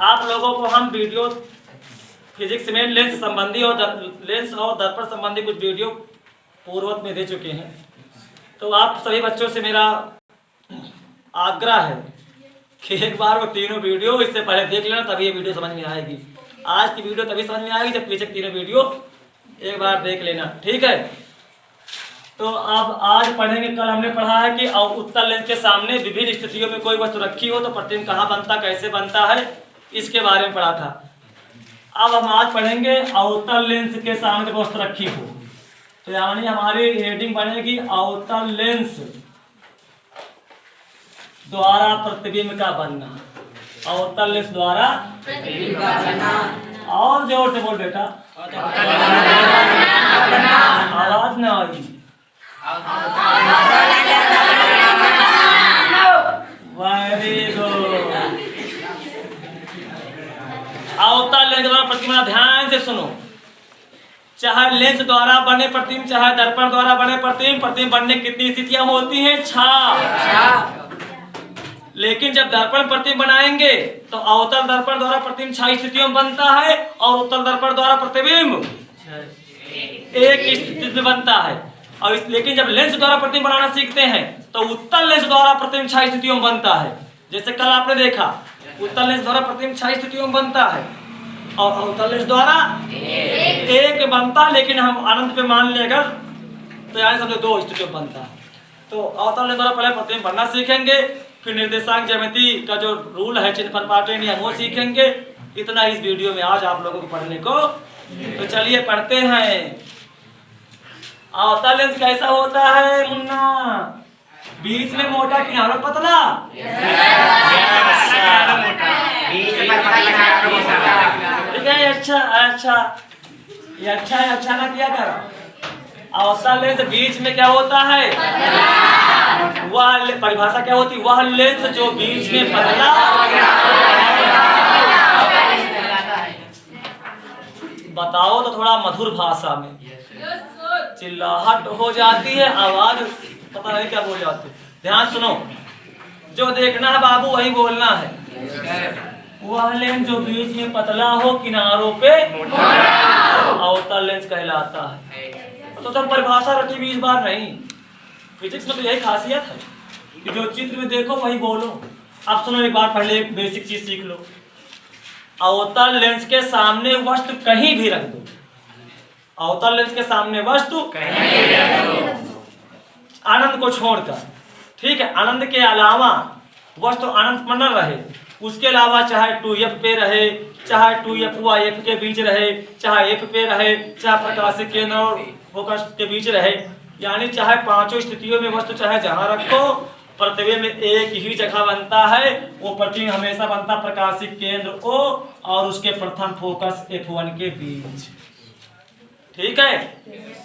आप लोगों को हम वीडियो फिजिक्स में लेंस संबंधी और लेंस और दर्पण संबंधी कुछ वीडियो पूर्वत में दे चुके हैं। तो आप सभी बच्चों से मेरा आग्रह है कि एक बार वो तीनों वीडियो इससे पहले देख लेना, तभी ये वीडियो समझ में आएगी। आज की वीडियो तभी समझ में आएगी जब पीछे तीनों वीडियो एक बार देख लेना, ठीक है। तो अब आज पढ़ेंगे, कल हमने पढ़ा है कि उत्तल लेंस के सामने विभिन्न स्थितियों में कोई वस्तु रखी हो तो प्रतिबिंब कहाँ बनता, कैसे बनता है, इसके बारे में पढ़ा था। अब हम आज पढ़ेंगे अवतल लेंस के सामने वस्तु रखी हो, तो यानी हमारी हेडिंग बनेगी अवतल लेंस द्वारा प्रतिबिंब का बनना। अवतल लेंस द्वारा प्रतिबिंब का बनना। और जोर से बोल बेटा, आवाज ना आई। Very good. अवतल लेंस द्वारा प्रतिबिंब, ध्यान से सुनो। चाहे लेंस द्वारा बने प्रतिबिंब, चाहे दर्पण द्वारा बने प्रतिबिंब, प्रतिबिंब बनने की कितनी स्थितियां होती हैं? 6। लेकिन जब दर्पण प्रतिबिंब बनाएंगे तो अवतल दर्पण द्वारा प्रतिबिंब 6 स्थितियों में बनता है और उत्तल दर्पण द्वारा प्रतिबिंब 1 स्थिति में बनता है। और लेकिन जब लेंस द्वारा प्रतिबिंब बनाना सीखते हैं तो उत्तल लेंस द्वारा प्रतिबिंब 6 स्थितियों में बनता है। जैसे कल आपने देखा, उत्तल लेंस द्वारा प्रतिबिंब 6 स्थितियों में बनता है और अवतल लेंस द्वारा 1 बनता है। लेकिन हम अनंत पे मान ले अगर तो यानी समझो 2 स्थितियों में बनता है। तो अवतल लेंस द्वारा पहले प्रतिबिंब बनना सीखेंगे, फिर निर्देशांक ज्यामिति का जो रूल है, चिन्ह परिपाटी नियम, वो सीखेंगे। इतना इस वीडियो में आज आप लोगों को पढ़ने को। तो चलिए पढ़ते हैं। अवतल लेंस कैसा होता है मुन्ना? बीच में मोटा, किनारों पतला। ठीक है, अच्छा अच्छा, ये अच्छा है, अच्छा ना किया कर। अवतल लेंस बीच में क्या होता है? वह परिभाषा क्या होती? वह लेंस जो बीच में पतला बताओ तो थोड़ा मधुर भाषा में। चिल्लाहट हो जाती है, आवाज पता नहीं क्या बोल जाती है। ध्यान सुनो, जो देखना है बाबू वही बोलना है। वह लेंस जो बीच में पतला हो, किनारों पे अवतल लेंस कहलाता है। तो तुम परिभाषा रखी भी इस बार नहीं। फिजिक्स में तो यही खासियत है कि जो चित्र में देखो वही बोलो। अब सुनो, एक बार पहले एक बेसिक चीज सीख लो। अवतल लेंस के सामने वस्तु कहीं भी रख दो। अवतल लेंस के सामने वस्तु कहीं भी रख दो, अनंत को छोड़कर, ठीक है। अनंत के अलावा वस्तु अनंत पर न रहे, उसके अलावा चाहे 2f पे रहे, चाहे 2f व f के बीच रहे, चाहे f पे रहे, चाहे प्रकाशिक केंद्र और फोकस के बीच रहे, यानी चाहे 5 स्थितियों में वस्तु चाहे जहां रखो, प्रतिबिंब में एक ही जगह बनता है। वो प्रतिबिंब हमेशा बनता प्रकाशिक केंद्र O और उसके प्रथम फोकस F1 के बीच, ठीक है।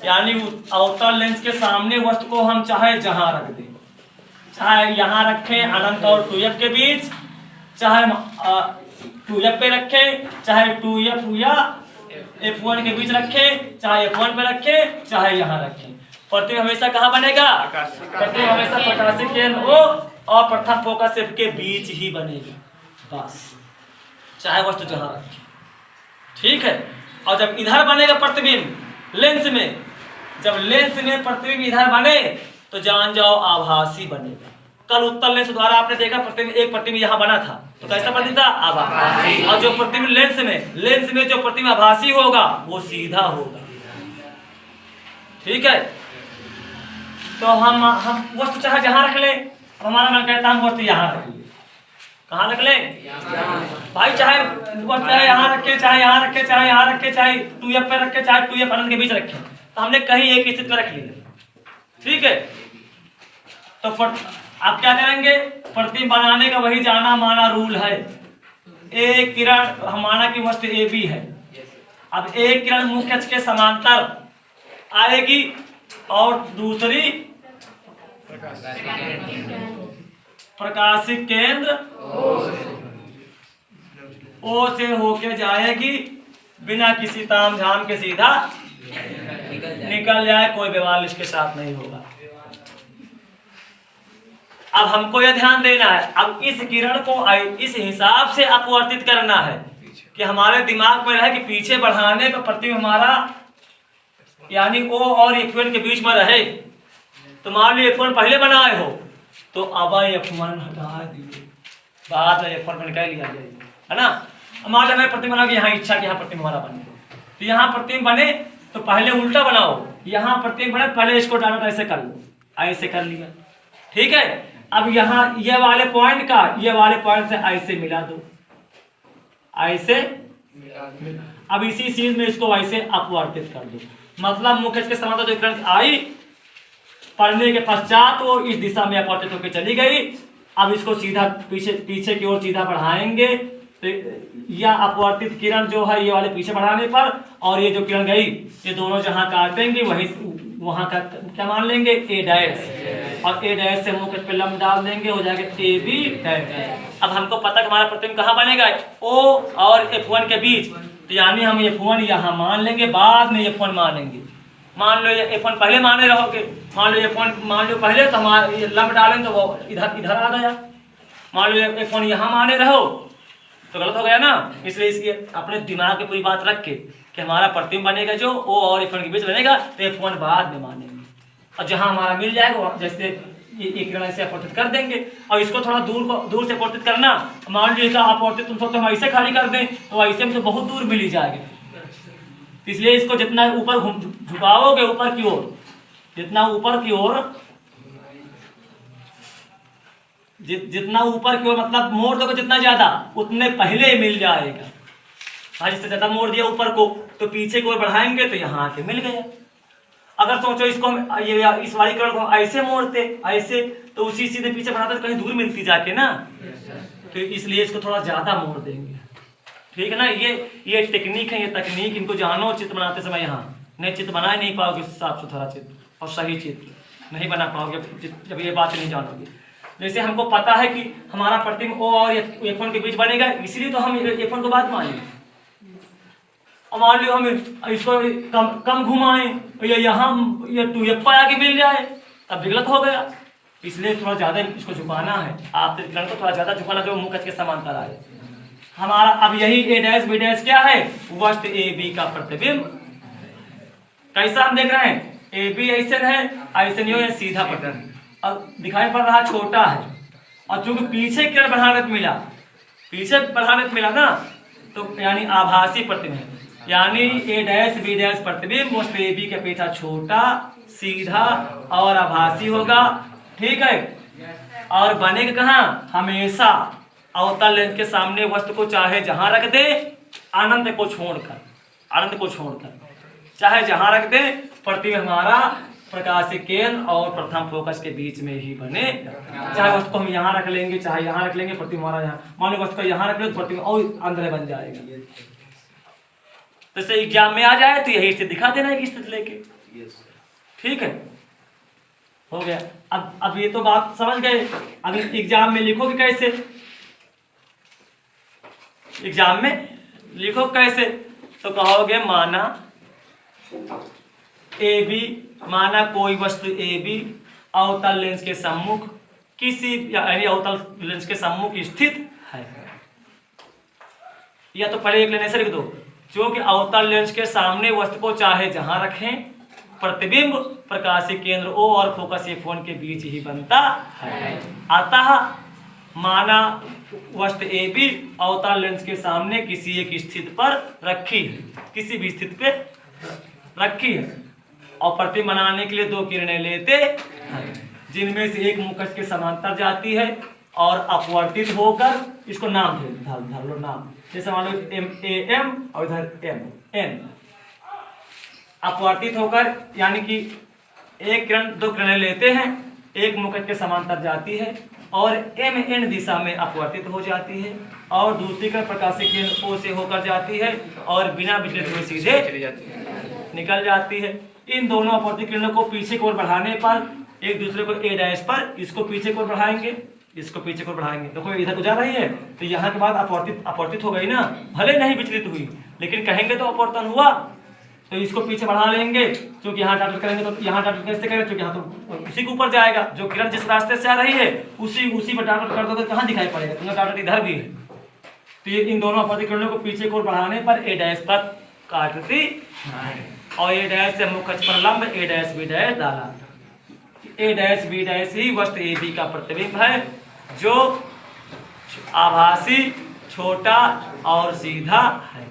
यानी अवतल लेंस के सामने वस्तु को हम चाहे जहां रख दें, चाहे यहाँ रखें अनंत और 2f के बीच, चाहे 2f पे रखें, चाहे 2f या F1 के बीच रखें, चाहे F1 पे रखें, चाहे यहाँ रखें, प्रतिबिंब हमेशा कहाँ बनेगा? प्रतिबिंब हमेशा प्रकाशिक केंद्र O और प्रथम फोकस F के बीच ही बनेगा, बस, चाहे वस्तु जहां रखें, ठीक है। और जब इधर बनेगा प्रतिबिंब लेंस में, जब लेंस में प्रतिबिंब इधर बने तो जान जाओ आभासी बनेगा। कल उत्तल लेंस द्वारा आपने देखा प्रतिबिंब, एक प्रतिबिंब यहाँ बना था तो कैसा प्रतिबिंब था? आभासी। और जो प्रतिबिंब लेंस में जो प्रतिबिंब आभासी होगा वो सीधा होगा, ठीक है। तो हम वस्तु चाहे जहां रख ले, हमारा मन कहता है हम वस्तु यहाँ रख ले। कहाँ रख ले भाई? चाहे वस्तु चाहे यहाँ रखे, चाहे यहाँ रखे, चाहे यहाँ रखे, चाहे 2f पे रखे, चाहे 2f अनंत के बीच रखे, तो हमने कहीं एक स्थिति में रख ली, ठीक है। तो आप क्या करेंगे? प्रतिबिंब बनाने का वही जाना माना रूल है। एक किरण, माना की वस्तु AB है, अब एक किरण मुख्य अक्ष के समांतर आएगी और दूसरी प्रकाशिक केंद्र O से होके जाएगी, बिना किसी ताम झाम के सीधा निकल जाए, कोई विवाद इसके साथ नहीं होगा। अब हमको यह ध्यान देना है, अब इस किरण को इस हिसाब से अपवर्तित करना है कि हमारे दिमाग में रहे कि पीछे बढ़ाने पर प्रतिबिंब हमारा यानी O और F1 के बीच में रहे। तो मान लो F1 पहले बनाए हो तो अब F1 हटा दिए, बाद में F1 निकाल लिया जाएगा, है ना। मान लो हमें प्रतिबिंब बना कि यहाँ इच्छा कि यहाँ प्रतिबिंब हमारा बने, तो यहाँ प्रतिबिंब बने तो पहले उल्टा बनाओ, यहाँ प्रतिबिंब बने पहले इसको डायरेक्ट ऐसे कर लो, ऐसे कर लिया, ठीक है। अब यहाँ ये वाले पॉइंट का ये वाले पॉइंट से ऐसे मिला दो, ऐसे अब इसी चीज में इसको ऐसे अपवर्तित कर दो। मतलब मुख्य के समांतर जो किरण आई पढ़ने के पश्चात वो इस दिशा में अपवर्तित होकर चली गई। अब इसको सीधा पीछे की ओर सीधा बढ़ाएंगे तो यह अपवर्तित किरण जो है ये वाले पीछे बढ़ाने पर, और ये जो किरण गई ये दोनों जहां काटेंगे वही वहां का क्या मान लेंगे ए डैश, और ए डैश से मुख्य पे लंब डाल देंगे, हो जाएगा ए बी डैश। अब हमको पता कि हमारा प्रतिबिंब कहाँ बनेगा, O और F1 के बीच, तो यानी हम F1 यहाँ मान लेंगे, बाद में F1 मानेंगे। मान लो ये F1 पहले माने रहोगे, मान लो F1 मान लो पहले तो हमारे ये लंब डालें तो वो इधर आ गया। मान लो F1 यहाँ माने रहो तो गलत हो गया ना। इसलिए इसकी अपने दिमाग में पूरी बात रख के कि हमारा प्रतिबिंब बनेगा जो O और F1 के बीच बनेगा, तो F1 बाद में मानेंगे, और जहां हमारा मिल जाएगा जैसे ये किरण से अपवर्तित कर देंगे। और इसको थोड़ा दूर से अपवर्तित करना, मान लीजिए इसका अपवर्तित तुम हम ऐसे खाली कर दें तो ऐसे में तो बहुत दूर मिल ही जाएगा। इसलिए इसको जितना ऊपर झुकाओगे ऊपर की ओर, जितना ऊपर की ओर जितना ऊपर की ओर मतलब मोड़ दोगे जितना ज्यादा उतने पहले मिल जाएगा। हाँ, जिससे ज्यादा मोड़ दिया ऊपर को तो पीछे की ओर बढ़ाएंगे तो यहाँ आके मिल गया। अगर सोचो इसको हम ये इस वाली किरण को ऐसे मोड़ते ऐसे तो उसी सीधे पीछे बढ़ाते तो कहीं दूर मिलती जाके ना, तो इसलिए इसको थोड़ा ज्यादा मोड़ देंगे, ठीक है ना। ये टेक्निक है, ये तकनीक, इनको जानो चित्र बनाते समय। यहाँ नहीं चित्र बना ही नहीं पाओगे साफ सुथरा चित्र और सही चित्र नहीं बना पाओगे जब ये बात नहीं जानोगे। जैसे हमको पता है कि हमारा प्रतिबिंब O और F1 के बीच बनेगा, इसलिए तो हम F1 को बाद मानेंगे। और मान लो हम इसको कम घुमाएं या यहाँ ये 2F आके मिल जाए तब विगलत हो गया। इसलिए थोड़ा ज्यादा इसको झुकाना है, आप किरण को थोड़ा ज्यादा झुकाना जो मुख्य के समांतर आए। हमारा अब यही A डैश B डैश क्या है, वस्तु AB का प्रतिबिंब। कैसा हम देख रहे हैं, AB ऐसे है, ऐसे नहीं हो, सीधा प्रतिबिंब। अब दिखाई पड़ रहा छोटा है, और चूंकि पीछे किरण बढ़ाने को मिला, पीछे बढ़ाने को मिला ना, तो यानी आभासी प्रतिबिंब, यानी A डैश B डैश प्रतिबिंब वस्तु AB के अपेक्षा छोटा, सीधा और आभासी होगा, ठीक है। और बनेगा कहाँ, हमेशा अवतल लेंस के सामने वस्तु को चाहे जहां रख दे, अनंत को छोड़कर चाहे जहां रख दे, प्रतिबिंब हमारा प्रकाशिक केंद्र और प्रथम फोकस के बीच में ही बने। चाहे वस्तु को हम यहाँ रख लेंगे, चाहे यहाँ रख लेंगे, प्रतिबिंब हमारा यहाँ, मान लो वस्तु को यहाँ रख ले तो प्रतिबिंब और अंदर बन जाएगा। तो इसे एग्जाम में आ जाए तो यही स्थिति दिखा देना है, स्थिति लेके, ठीक है, हो गया। अब ये तो बात समझ गए। अब एग्जाम में लिखोगे कैसे, एग्जाम में लिखो कैसे, तो कहोगे माना AB, माना कोई वस्तु AB अवतल लेंस के सम्मुख किसी यानी अवतल लेंस के सम्मुख स्थित है, या तो पहले एक लेने से लिख दो, जो कि अवतल लेंस के सामने वस्तु को चाहे जहां रखें, प्रतिबिंब प्रकाशिक केंद्र O और फोकस F1 के बीच ही बनता है। अतः माना वस्तु AB अवतल लेंस के सामने किसी एक स्थिति पर रखी है, किसी भी स्थिति पे रखी है, और प्रतिबिंब बनाने के लिए दो किरणें लेते हैं, जिनमें से एक मुखच के समांतर जाती है और अपवर्तित होकर, इसको नाम धर लो नाम, जैसे मान लो AM और इधर MN, अपवर्तित होकर यानी कि एक किरण दो किरणें लेते हैं, एक मुखच के समांतर जाती है और MN दिशा में अपवर्तित हो जाती है, और दूसरी किरण प्रकाशिक केंद्र O से होकर जाती है और बिना विचलित हुए सीधे निकल जाती है। इन दोनों अपवर्तित किरणों को पीछे की ओर बढ़ाने पर एक दूसरे को A डैश पर, इसको पीछे की ओर बढ़ाएंगे, इसको पीछे की ओर बढ़ाएंगे, देखो इधर को जा रही है तो यहाँ के बाद अपवर्तित हो गई ना, भले नहीं विचलित हुई लेकिन कहेंगे तो अपवर्तन हुआ, तो इसको पीछे बढ़ा लेंगे, क्योंकि यहाँ टार्गेट करेंगे तो यहाँ टार्गेट कैसे करेंगे, क्योंकि यहाँ तो उसी के ऊपर जाएगा, जो किरण जिस रास्ते से आ रही है उसी पर टार्गेट कर दोगे, कहाँ दिखाई पड़ेगा, तुम्हारा टार्गेट इधर भी है। तो ये इन दोनों अपवर्तित किरणों को पीछे को बढ़ाने पर ए डैश तक काटती और ए डैश से मुख्य अक्ष पर लंब ए डैश बी डैश डाला। ए डैश बी डैश ही वस्तु ए बी का प्रतिबिंब है, जो आभासी, छोटा और सीधा है,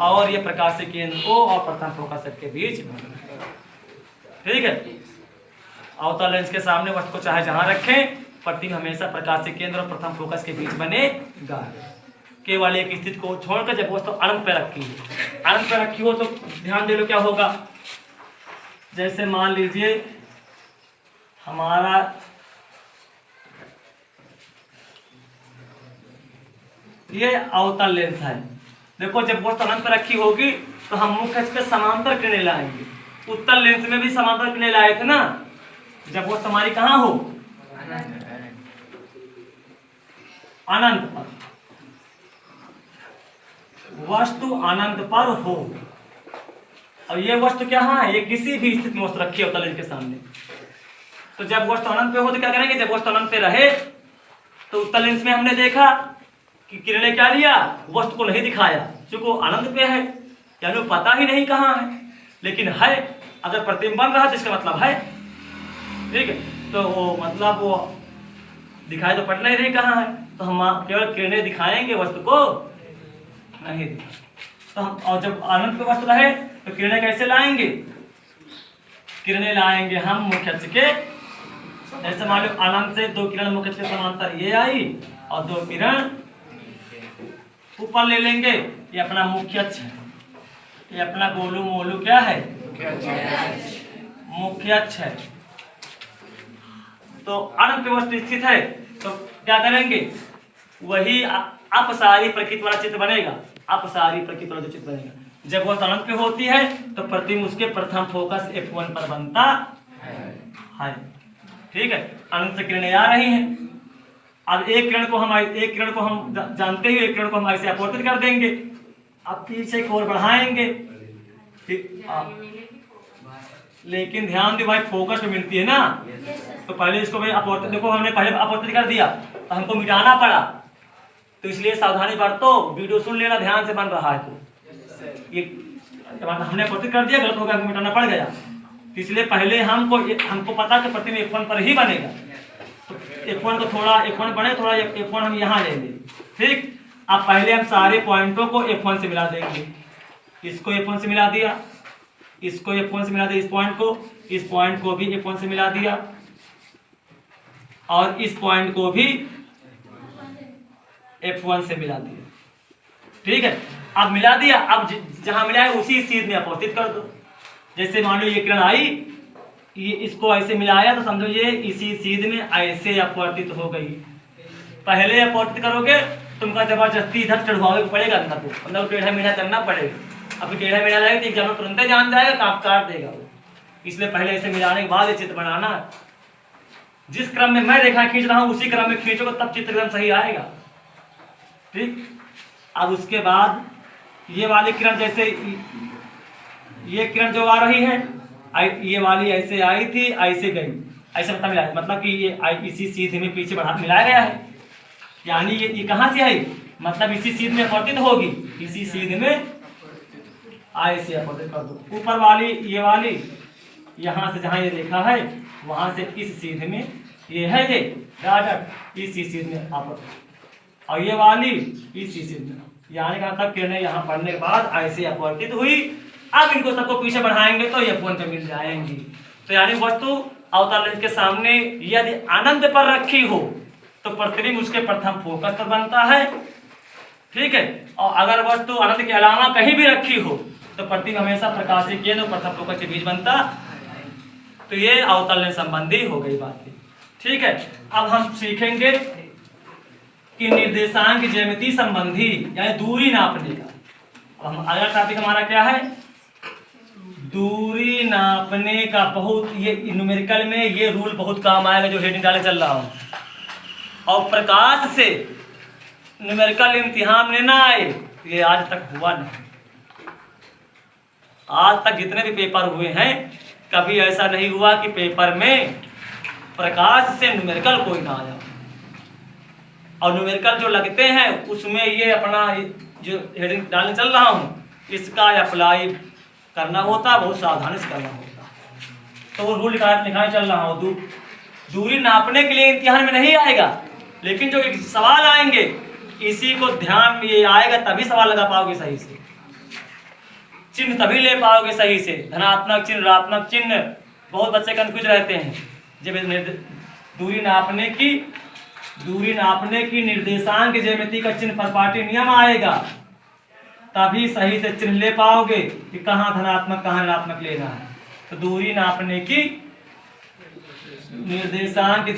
और ये प्रकाशीय केंद्र O और प्रथम फोकस के बीच। ठीक है, अवतल लेंस के सामने वस्तु को चाहे जहां रखें, प्रतिबिंब हमेशा प्रकाशीय केंद्र और प्रथम फोकस के बीच बनेगा। केवल एक स्थिति को छोड़कर जब वस्तु अनंत पे रखी है, अनंत पे रखी हो तो ध्यान दे लो क्या होगा। जैसे मान लीजिए हमारा ये अवतल लेंस है, देखो जब वस्तु अनंत पे रखी होगी तो हम मुख्य अक्ष पे समांतर किरणें लाएंगे। उत्तल लेंस में भी समांतर किरणें लाए थे ना, जब वस्तु हमारी कहाँ हो, अनंत पर, वस्तु अनंत पर हो। और ये वस्तु क्या है, ये किसी भी स्थिति में वस्तु रखी है अवतल लेंस के सामने, तो जब वस्तु अनंत पे हो तो क्या करेंगे, जब वस्तु अनंत पे रहे तो उत्तल लेंस में हमने देखा कि किरणें क्या लिया, वस्तु को नहीं दिखाया, क्योंकि अनंत पे है, यानी पता ही नहीं कहाँ है, लेकिन है अगर प्रतिबिंब बन रहा है तो इसका मतलब है। ठीक है, तो वो मतलब वो दिखाई तो पड़ नहीं रही कहाँ है, तो हम केवल किरणें दिखाएंगे, वस्तु को नहीं दिखा। तो हम और जब अनंत पे वस्तु रहे तो किरणें कैसे लाएंगे, किरणें लाएंगे हम मुख्य अक्ष के, जैसे मान लो अनंत से दो किरण मुख्य अक्ष के समांतर ये आई और दो किरण ऊपर ले लेंगे, ये अपना मुख्य अक्ष है, ये अपना गोलू मोलू क्या है, मुख्य अक्ष है। तो अनंत पे वस्तु स्थित है तो क्या करेंगे, वही अपसारी प्रकृति वाला चित्र बनेगा, अपसारी प्रकृति वाला जो चित्र बनेगा। जब वस्तु अनंत पे होती है तो प्रतिबिंब उसके प्रथम फोकस F1 पर बनता है। ठीक है, अनंत से किरणें आ रही हैं, अब एक किरण को हम जानते ही एक किरण को हम ऐसे अपवर्तित कर देंगे, अब पीछे की ओर बढ़ाएंगे। लेकिन ध्यान दे भाई, फोकस पे मिलती है ना, तो पहले इसको भाई अपवर्तित, देखो हमने पहले अपवर्तित कर दिया तो हमको मिटाना पड़ा, तो इसलिए सावधानी बरतो, वीडियो सुन लेना ध्यान से, बन रहा है तो ये हमने अपवर्तित कर दिया, गलत हो गया, हमको मिटाना पड़ गया, तो इसलिए पहले हमको पता कि प्रतिबिंब F1 पर ही बनेगा, तो F1 को थोड़ा F1 बने, थोड़ा F1 हम यहाँ लेंगे। ठीक, अब पहले हम सारे पॉइंटों को F1 से मिला देंगे, इसको F1 से मिला दिया, इसको F1 से मिला दिया, इस पॉइंट को भी F1 से मिला दिया, और इस पॉइंट को भी F1 से मिला दिया। ठीक है, अब मिला दिया, अब जहां मिला है उसी सीध में अपवर्तित कर दो। जैसे मान लो ये किरण आई, ये इसको ऐसे मिलाया तो समझो ये इसी सीध में ऐसे अपवर्तित हो गई। पहले अपवर्तित करोगे तुमका जबरदस्ती इधर चढ़वावे को पड़ेगा, अंदर को मतलब टेढ़ा मेढ़ा करना पड़ेगा। अभी टेढ़ा मेढ़ा रहेगा तो एग्जाम तुरंत जान जाएगा, काट काट देगा वो, इसलिए पहले ऐसे मिलाने के बाद ये चित्र बनाना। जिस क्रम में मैं रेखा खींच रहा हूँ उसी क्रम में खींचोगे तब चित्र एकदम सही आएगा। ठीक, अब उसके बाद ये वाली किरण, जैसे ये किरण जो आ रही है, ये वाली ऐसे आई थी ऐसे गई, ऐसे मतलब मिला, मतलब कि ये इसी सीध में पीछे बढ़ा मिलाया गया है, यानी ये कहाँ से आई, मतलब इसी सीध में अपवर्तित होगी, इसी सीध में ऐसे अपवर्तित कर दो। ऊपर वाली ये वाली यहाँ से जहाँ ये रेखा है वहां से इस सीध में ये है, ये डॉट इसी सीध में अपवर्तित, और ये वाली इसी सीध में, यानी कहाँ तक किरणें यहाँ पढ़ने के बाद ऐसे अपवर्तित हुई। अब इनको सबको पीछे बढ़ाएंगे तो ये F1 पे मिल जाएंगी। तो यानी वस्तु अवतल लेंस के सामने यदि अनंत पर रखी हो तो प्रतिबिंब उसके प्रथम फोकस पर बनता है। ठीक है, और अगर वस्तु अनंत के अलावा कहीं भी रखी हो तो प्रतिबिंब हमेशा प्रकाशीय केंद्र और प्रथम फोकस के बीच बनता। तो ये अवतल लेंस संबंधी हो गई बातें। ठीक है, अब हम सीखेंगे कि निर्देशांक ज्यामिति संबंधी यानी दूरी नापने का। अब हम अगला टॉपिक हमारा क्या है, दूरी नापने का। बहुत ये न्यूमेरिकल में ये रूल बहुत काम आएगा जो हेडिंग डाले चल रहा हूँ। और प्रकाश से न्यूमेरिकल इम्तिहान में ना आए ये आज तक हुआ नहीं। आज तक जितने भी पेपर हुए हैं कभी ऐसा नहीं हुआ कि पेपर में प्रकाश से न्यूमेरिकल कोई ना आया। और न्यूमेरिकल जो लगते हैं उसमें ये अपना जो हेडिंग डालने चल रहा हूँ इसका अप्लाई करना होता है, बहुत सावधानी से करना होता है। तो वो रूल निकालने चल रहा हूँ। दूरी नापने के लिए इम्तिहान में नहीं आएगा, लेकिन जो सवाल आएंगे इसी को ध्यान में ये आएगा, तभी सवाल लगा पाओगे सही से, चिन्ह तभी ले पाओगे सही से। धनात्मक चिन्ह, ऋणात्मक चिन्ह, बहुत बच्चे कंफ्यूज रहते हैं। जब दूरी नापने की निर्देशांक ज्यामिति का चिन्ह परपाटी नियम आएगा तभी सही से चिन्ह ले पाओगे कि कहाँ धनात्मक कहाँ ऋणात्मक लेना है। तो दूरी नापने की निर्देशांक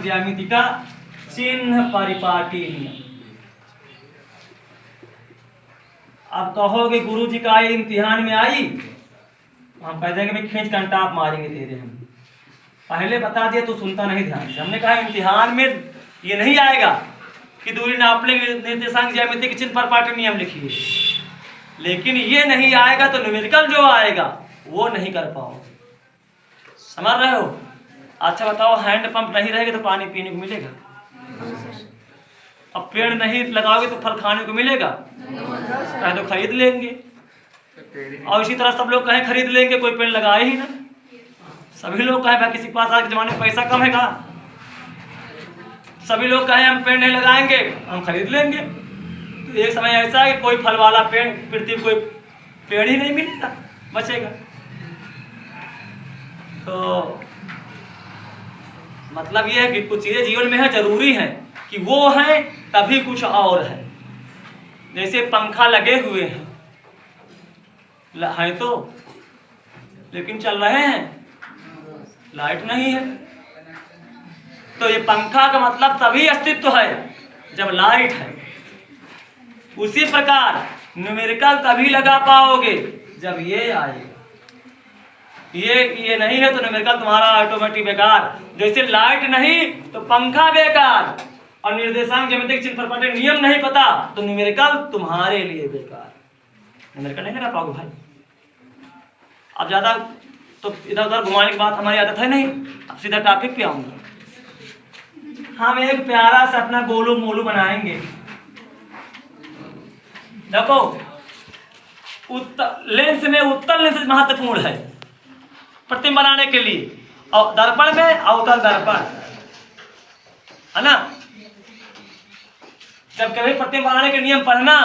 ज्यामिति का चिन्ह परिपाटी नियम। अब कहोगे गुरुजी का ये इम्तिहान में आई, हम कह देंगे खींच कंटाप मारेंगे तेरे। हम पहले बता दिया तो सुनता नहीं ध्यान से। हमने कहा इम्तिहान में ये नहीं आएगा कि दूरी नापने के निर्देशांक ज्यामिति के चिन्ह परिपाटी नियम लिखिए, लेकिन ये नहीं आएगा तो न्यूमेरिकल जो आएगा वो नहीं कर पाओगे। समझ रहे हो? अच्छा बताओ, हैंड पंप नहीं रहेगा तो पानी पीने को मिलेगा? अब पेड़ नहीं लगाओगे तो फल खाने को मिलेगा? कहे तो खरीद लेंगे। और इसी तरह सब लोग कहें खरीद लेंगे, कोई पेड़ लगाए ही ना। सभी लोग कहें भाई किसी के पास आज के जमाने में पैसा कम है कहाँ, सभी लोग कहें हम पेड़ नहीं लगाएंगे, हम खरीद लेंगे। तो एक समय ऐसा है कि कोई फल वाला पेड़ पृथ्वी कोई पेड़ ही नहीं मिलेगा, बचेगा। तो मतलब यह है कि कुछ चीज़ें जीवन में है, जरूरी है कि वो हैं तभी कुछ और है। जैसे पंखा लगे हुए हैं तो, लेकिन चल रहे हैं, लाइट नहीं है। तो ये पंखा का मतलब तभी अस्तित्व है जब लाइट है। उसी प्रकार न्यूमेरिकल तभी लगा पाओगे जब ये आएगा। ये नहीं है तो न्यूमेरिकल तुम्हारा ऑटोमेटिक बेकार। जैसे लाइट नहीं तो पंखा बेकार, और निर्देशांक ज्यामिति चिन्ह परिपाटी नियम नहीं पता तो न्यूमेरिकल तुम्हारे लिए बेकार। न्यूमेरिकल नहीं लगा पाओगे भाई। अब ज्यादा तो इधर उधर घुमाने की बात हमारी आदत है नहीं, अब सीधा टॉपिक पे आऊंगा। हम एक प्यारा सा अपना गोलू मोलू बनाएंगे। देखो लेंस में उत्तल लेंस महत्वपूर्ण है प्रतिबिंब बनाने के लिए, और दर्पण में अवतल दर्पण है ना। जब कभी प्रतिबिंब बनाने के नियम पढ़ना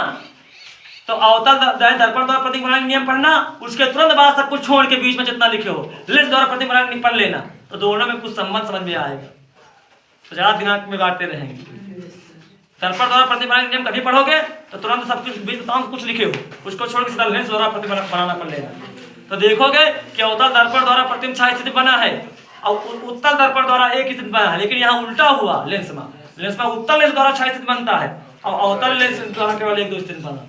तो अवतल दर्पण द्वारा प्रतिबिंब बनाने के नियम पढ़ना, उसके तुरंत बाद सब कुछ छोड़ के बीच में जितना लिखे हो लेंस द्वारा प्रतिबिंब बनाने पढ़ लेना, तो दोनों में कुछ संबंध समझ में आएगा। तो ज्यादा दिमाग में बांटते रहेंगे। दर्पण द्वारा प्रतिबिंब बनाने के नियम कभी पढ़ोगे तो तुरंत सब कुछ बीच में कुछ लिखे हो, उसको छोड़ के सीधा लेंस द्वारा प्रतिबिंब बनाना पड़ लेगा। तो देखोगे कि अवतल दर्पण द्वारा प्रतिबिंब छाया स्थिति बना है और उत्तल दर्पण द्वारा एक स्थिति बना है, लेकिन यहाँ उल्टा हुआ। लेंस में उत्तल लेंस द्वारा छाया स्थिति बनता है और अवतल लेंस द्वारा केवल एक दो स्थिति बना।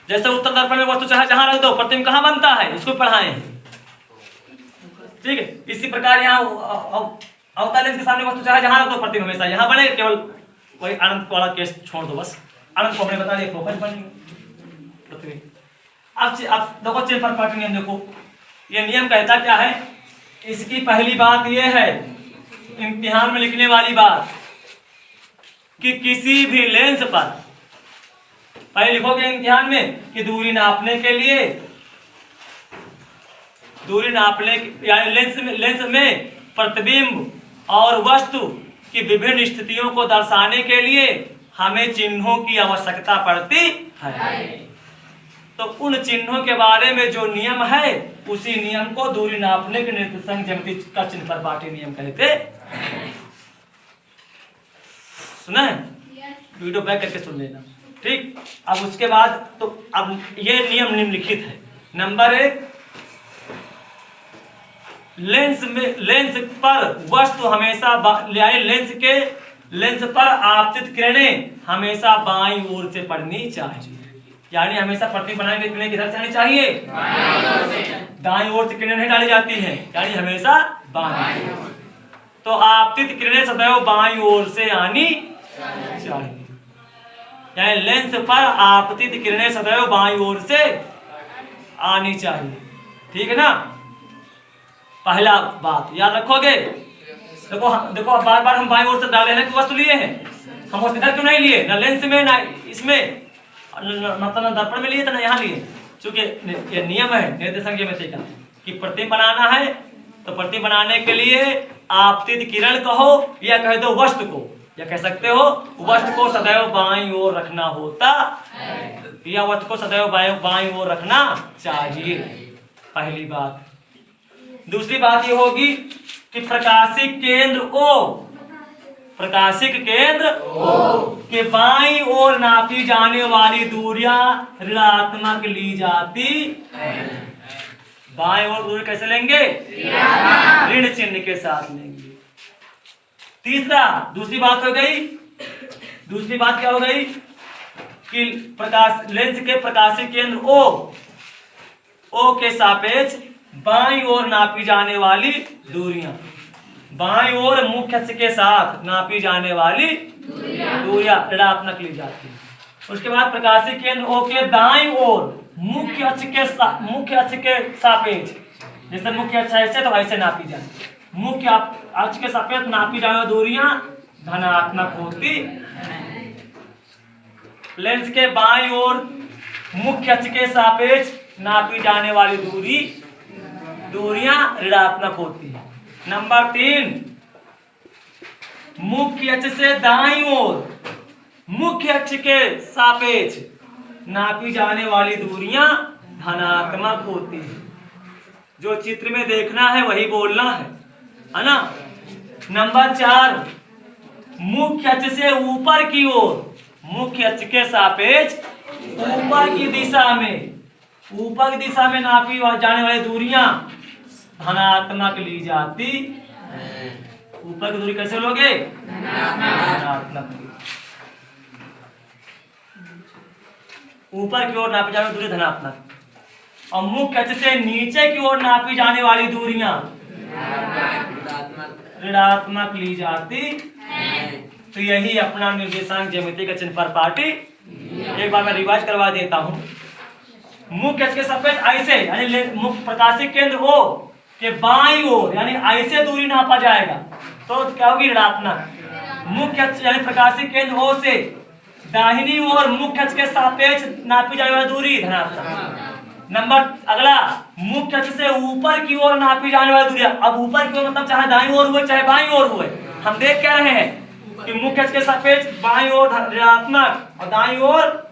जैसे उत्तल दर्पण में वस्तु चाहे जहां रख दो, प्रतिबिंब कहाँ बनता है, इसको पढ़ाए हैं, ठीक है। इसी प्रकार यहाँ अवतल लेंस के सामने वस्तु चाहे जहां रख दो, प्रतिबिंब हमेशा यहाँ बने। केवल वही अनंत वाला केस छोड़ दो, बस अनंत को हमने बता दिया फोकस बनेगा प्रतिबिंब। अब देखो चिन्ह परिपाटी नियम देखो, ये नियम कहता क्या है। इसकी पहली बात ये है इम्तिहान में लिखने वाली बात कि किसी भी लेंस पर पहले लिखोगे इम्तिहान में कि दूरी नापने के लिए यानी लेंस में प्रतिबिंब और वस्तु की विभिन्न स्थितियों को दर्शाने के लिए हमें चिन्हों की आवश्यकता पड़ती है। तो उन चिन्हों के बारे में जो नियम है उसी नियम को दूरी नापने के निर्देशांक ज्यामिति का चिन्ह परिपाटी नियम कहते हैं। सुना है? वीडियो बैक करके सुन लेना, ठीक। अब उसके बाद तो अब ये नियम निम्नलिखित है। नंबर 1, लेंस पर वस्तु हमेशा लेंस पर आपतित किरणें हमेशा बाईं ओर से पड़नी चाहिए। यानी हमेशा प्रतिबिंब बनाने की किरणें किधर से आनी चाहिए? दाईं ओर से किरणें नहीं डाली जाती हैं, यानी हमेशा बाईं। तो आपतित किरणें सदैव बाईं ओर से आनी चाहिए। यानी लेंस पर आपतित किरणें सदैव बाईं ओर से आनी चाहिए। ठीक है ना, पहला बात याद रखोगे। देखो देखो बार बार हम बाईं ओर से डाले हैं, वस्तु लिए हैं हम, वस्तु इधर क्यों नहीं लिए, ना लेंस में ना इसमें, मतलब ना दर्पण में लिए थे ना यहाँ लिए। चूंकि ये नियम है निर्देशांक ज्योमेट्री का कि प्रतिबिंब बनाना है तो प्रतिबिंब बनाने के लिए आपतित किरण कहो या कह दो वस्तु को, या कह सकते हो वस्तु को सदैव बाईं ओर रखना होता या वस्तु को सदैव बाईं ओर रखना चाहिए, पहली बात। दूसरी बात ये होगी कि प्रकाशिक केंद्र O, प्रकाशिक केंद्र के बाईं ओर नापी जाने वाली दूरियां ऋणात्मक ली जाती। बाईं ओर दूरी कैसे लेंगे, ऋण चिन्ह के साथ लेंगे। तीसरा, दूसरी बात हो गई, दूसरी बात क्या हो गई कि प्रकाश लेंस के प्रकाशिक केंद्र O के सापेक्ष बाईं ओर नापी जाने वाली दूरियां, बाईं ओर मुख्य अक्ष के साथ नापी जाने वाली दूरियां ऋणात्मक ली जाती है। उसके बाद प्रकाशिक केंद्र O के दाईं ओर मुख्य अक्ष के सापेक्ष, जैसे मुख्य अक्ष ऐसे तो ऐसे नापी जाती, मुख्य अक्ष के सापेक्ष नापी जाने वाली दूरियां धनात्मक होती। लेंस के बाईं ओर मुख्य अक्ष के सापेक्ष नापी जाने वाली दूरियां ऋणात्मक होती है। नंबर 3, मुख्य अक्ष से दाईं ओर मुख्य अक्ष के सापेक्ष नापी जाने वाली दूरियां धनात्मक होती है। जो चित्र में देखना है वही बोलना है ना। नंबर 4, मुख्य अक्ष से ऊपर की ओर मुख्य अक्ष के सापेक्ष ऊपर की दिशा में नापी जाने वाली दूरियां धनात्मक ली जाती। ऊपर की दूरी कैसे लोगे, धनात्मक। ऊपर की ओर नापी जाने वाली दूरी धनात्मक, और मुख्य अक्ष से नीचे की ओर नापी जाने वाली दूरियां ऋणात्मक ली जाती। तो यही अपना निर्देशांक ज्यामिति का चिन्ह पर पार्टी। एक बार मैं रिवाइज करवा देता हूँ। मुख्य अक्ष के सापेक्ष ऐसे, यानी प्रकाशिक केंद्र O के बाईं ओर यानी ऐसे दूरी नापा जाएगा तो क्या होगी, ऋणात्मक। मुख्य अक्ष यानी प्रकाशिक केंद्र O से दाहिनी ओर मुख्य अक्ष के सापेक्ष नापी जाने वाली दूरी धनात्मक। नंबर अगला, मुख्य अक्ष से ऊपर की ओर नापी जाने वाली दूरी। अब ऊपर की ओर मतलब चाहे दाईं ओर हुए चाहे बाईं ओर हुए, हम देख क्या रहे हैं कि मुख्य अक्ष के सापेक्ष बाईं ओर ऋणात्मक और दाईं ओर।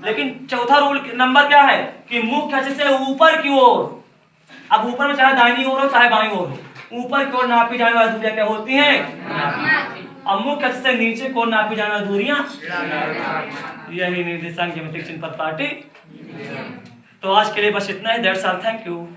लेकिन चौथा रूल नंबर क्या है कि मुख्य अक्ष से ऊपर की ओर, अब ऊपर में चाहे दाहिनी ओर हो चाहे बाईं ओर हो, ऊपर की ओर नापी जाने वाली दूरियां क्या होती हैं, और मुख्य अक्ष से नीचे की ओर नापी जाने वाली दूरियां। यही निर्देशांक ज्यामिति चिन्ह पर पार्टी। तो आज के लिए बस इतना ही। That's all, thank you.